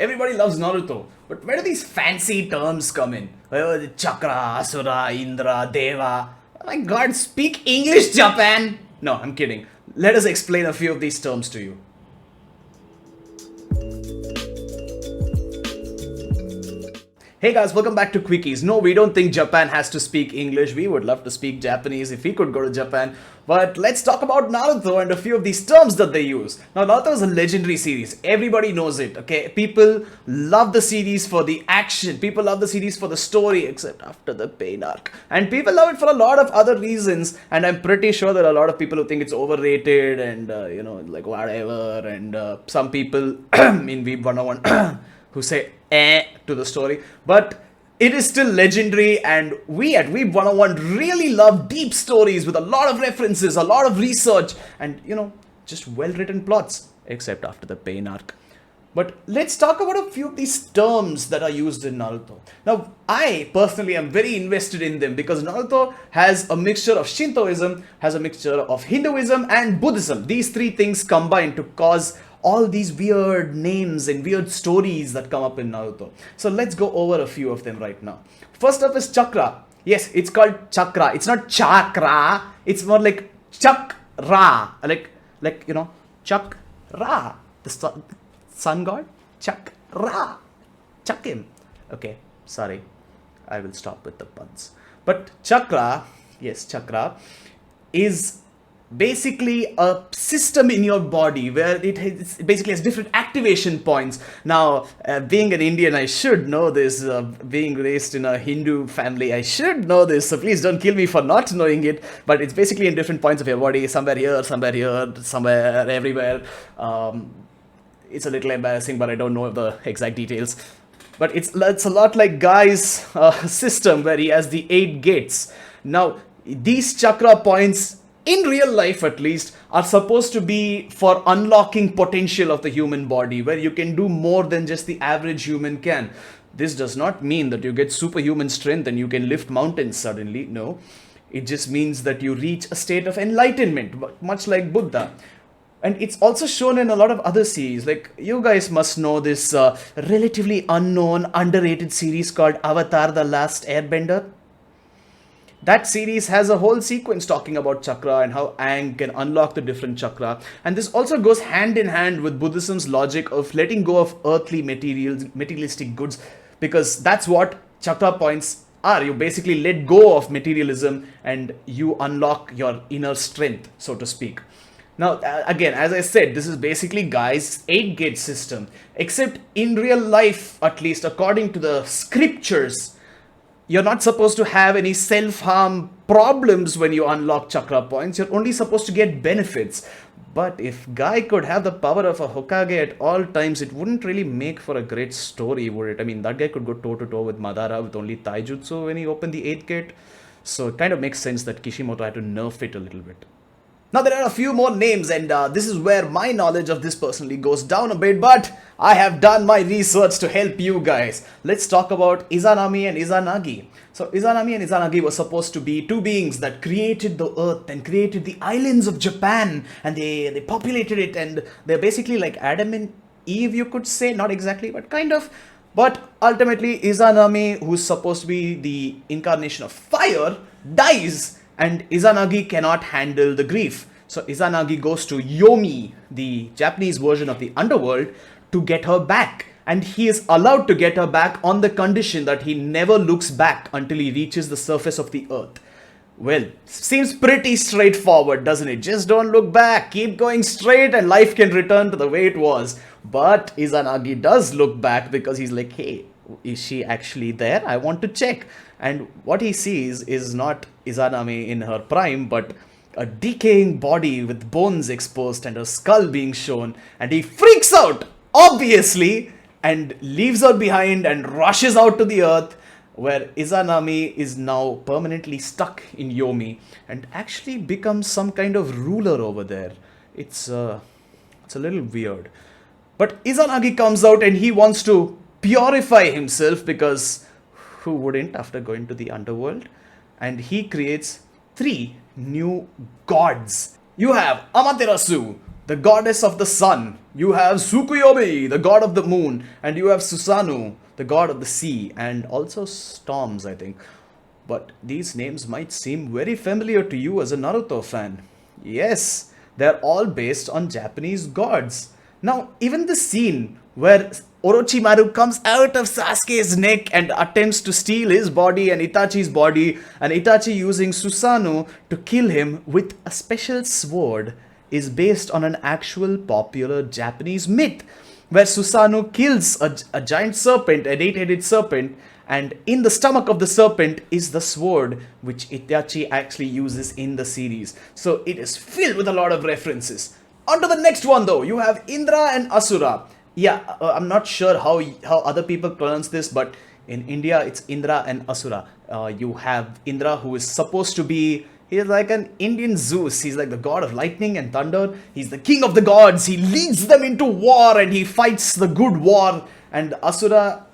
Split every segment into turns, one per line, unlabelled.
Everybody loves Naruto. But where do these fancy terms come in? Chakra, Asura, Indra, Deva. Oh my god, speak English, Japan! No, I'm kidding. Let us explain a few of these terms to you. Hey guys, welcome back to Quickies. No, we don't think Japan has to speak English. We would love to speak Japanese if we could go to Japan. But let's talk about Naruto and a few of these terms that they use. Now, Naruto is a legendary series. Everybody knows it, okay? People love the series for the action. People love the series for the story, except after the pain arc. And people love it for a lot of other reasons. And I'm pretty sure there are a lot of people who think it's overrated and, like whatever. And some people in Weeb 101 who say to the story, but it is still legendary, and we at Weeb 101 really love deep stories with a lot of references, a lot of research, and just well written plots, except after the pain arc. But let's talk about a few of these terms that are used in Naruto. Now, I personally am very invested in them because Naruto has a mixture of Shintoism, has a mixture of Hinduism and Buddhism. These three things combine to cause all these weird names and weird stories that come up in Naruto. So let's go over a few of them right now. First up is Chakra. Yes, it's called Chakra. It's not Chakra. It's more like Chakra. Like Chakra. The sun god? Chakra. Chuck him. Okay, sorry. I will stop with the puns. But Chakra, yes, Chakra, is basically a system in your body where it basically has different activation points. Now, being an Indian, I should know this. Being raised in a Hindu family, I should know this. So please don't kill me for not knowing it. But it's basically in different points of your body. Somewhere here, somewhere everywhere. It's a little embarrassing, but I don't know the exact details. But it's a lot like Guy's system where he has the 8 gates. Now, these chakra points, in real life at least, are supposed to be for unlocking potential of the human body, where you can do more than just the average human can. This does not mean that you get superhuman strength and you can lift mountains suddenly. No, it just means that you reach a state of enlightenment, much like Buddha. And it's also shown in a lot of other series. Like, you guys must know this relatively unknown, underrated series called Avatar: The Last Airbender. That series has a whole sequence talking about chakra and how Aang can unlock the different chakra. And this also goes hand in hand with Buddhism's logic of letting go of earthly materialistic goods, because that's what chakra points are. You basically let go of materialism and you unlock your inner strength, so to speak. Now, again, as I said, this is basically Guy's 8-gate system. Except in real life, at least according to the scriptures, you're not supposed to have any self-harm problems when you unlock chakra points. You're only supposed to get benefits. But if Guy could have the power of a Hokage at all times, it wouldn't really make for a great story, would it? I mean, that guy could go toe-to-toe with Madara with only taijutsu when he opened the 8th gate. So it kind of makes sense that Kishimoto had to nerf it a little bit. Now, there are a few more names, and this is where my knowledge of this personally goes down a bit, but I have done my research to help you guys. Let's talk about Izanami and Izanagi. So, Izanami and Izanagi were supposed to be two beings that created the earth and created the islands of Japan, and they populated it, and they're basically like Adam and Eve, you could say. Not exactly, but kind of. But ultimately, Izanami, who's supposed to be the incarnation of fire, dies. And Izanagi cannot handle the grief. So Izanagi goes to Yomi, the Japanese version of the underworld, to get her back. And he is allowed to get her back on the condition that he never looks back until he reaches the surface of the earth. Well, seems pretty straightforward, doesn't it? Just don't look back, keep going straight, and life can return to the way it was. But Izanagi does look back because he's like, hey, is she actually there? I want to check. And what he sees is not Izanami in her prime, but a decaying body with bones exposed and her skull being shown. And he freaks out, obviously, and leaves her behind and rushes out to the earth, where Izanami is now permanently stuck in Yomi and actually becomes some kind of ruler over there. It's a little weird. But Izanagi comes out and he wants to purify himself, because who wouldn't after going to the underworld? And he creates 3 new gods. You have Amaterasu, the goddess of the sun, You have Tsukuyomi, the god of the moon, and you have Susanoo, the god of the sea, and also storms, I think. But these names might seem very familiar to you as a Naruto fan. Yes, they're all based on Japanese gods. Now, even the scene where Orochimaru comes out of Sasuke's neck and attempts to steal his body and Itachi's body, and Itachi using Susanoo to kill him with a special sword, is based on an actual popular Japanese myth where Susanoo kills a giant serpent, an eight-headed serpent, and in the stomach of the serpent is the sword which Itachi actually uses in the series. So it is filled with a lot of references. On to the next one though, you have Indra and Asura. Yeah, I'm not sure how other people pronounce this, but in India it's Indra and Asura. You have Indra, who is supposed to be, he's like an Indian Zeus. He's like the god of lightning and thunder. He's the king of the gods. He leads them into war and he fights the good war. And Asura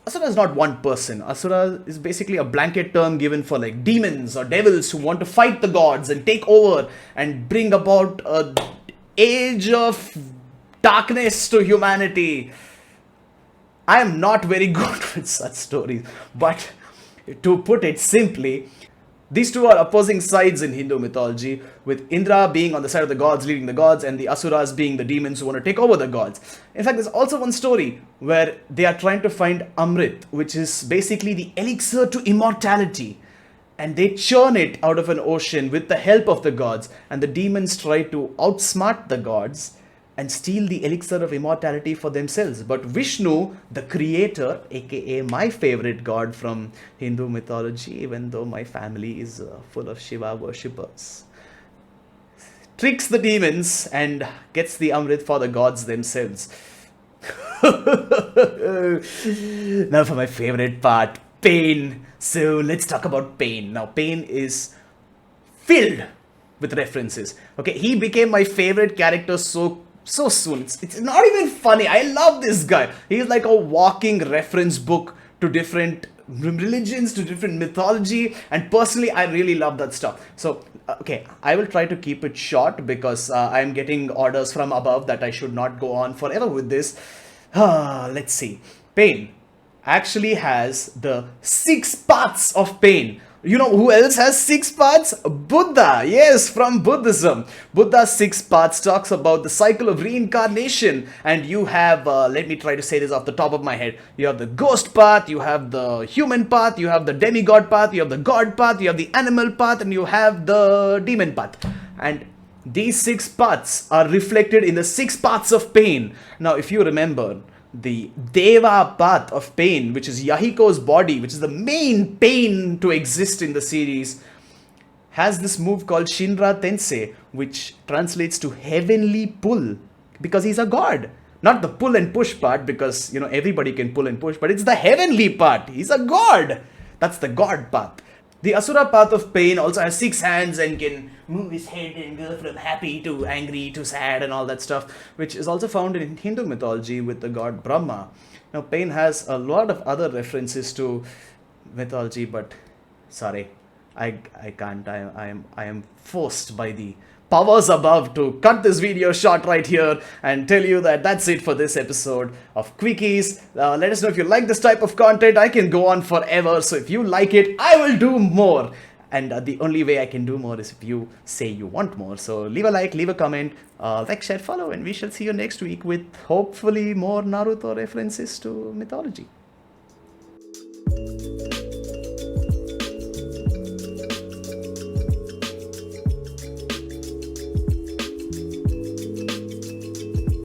is not one person. Asura is basically a blanket term given for like demons or devils who want to fight the gods and take over and bring about a age of darkness to humanity. I am not very good with such stories, but to put it simply, these two are opposing sides in Hindu mythology, with Indra being on the side of the gods, leading the gods, and the Asuras being the demons who want to take over the gods. In fact, there's also one story where they are trying to find Amrit, which is basically the elixir to immortality. And they churn it out of an ocean with the help of the gods, and the demons try to outsmart the gods and steal the elixir of immortality for themselves. But Vishnu, the creator, aka my favorite god from Hindu mythology, even though my family is full of Shiva worshippers, tricks the demons and gets the Amrit for the gods themselves. Now for my favorite part, pain. So let's talk about pain. Now pain is filled with references. Okay, he became my favorite character so soon. It's not even funny. I love this guy. He's like a walking reference book to different religions, to different mythology, and personally I really love that stuff. So okay, I will try to keep it short because I'm getting orders from above that I should not go on forever with this. Let's see. Pain actually has the 6 paths of pain. You know who else has 6 paths? Buddha. Yes, from Buddhism. Buddha's 6 paths talks about the cycle of reincarnation. And you have, let me try to say this off the top of my head. You have the ghost path, you have the human path, you have the demigod path, you have the god path, you have the animal path, and you have the demon path. And these 6 paths are reflected in the 6 paths of pain. Now, if you remember, the Deva path of pain, which is Yahiko's body, which is the main pain to exist in the series, has this move called Shinra Tensei, which translates to heavenly pull, because he's a god. Not the pull and push part, because, you know, everybody can pull and push, but it's the heavenly part. He's a god. That's the god path. The Asura path of pain also has 6 hands and can move his head and go from happy to angry to sad and all that stuff, which is also found in Hindu mythology with the god Brahma. Now, pain has a lot of other references to mythology, but sorry, I can't. I am forced by the powers above to cut this video short right here and tell you that that's it for this episode of Quickies. Let us know if you like this type of content. I can go on forever, so if you like it, I will do more. And the only way I can do more is if you say you want more. So leave a like, leave a comment, like, share, follow, and we shall see you next week with hopefully more Naruto references to mythology.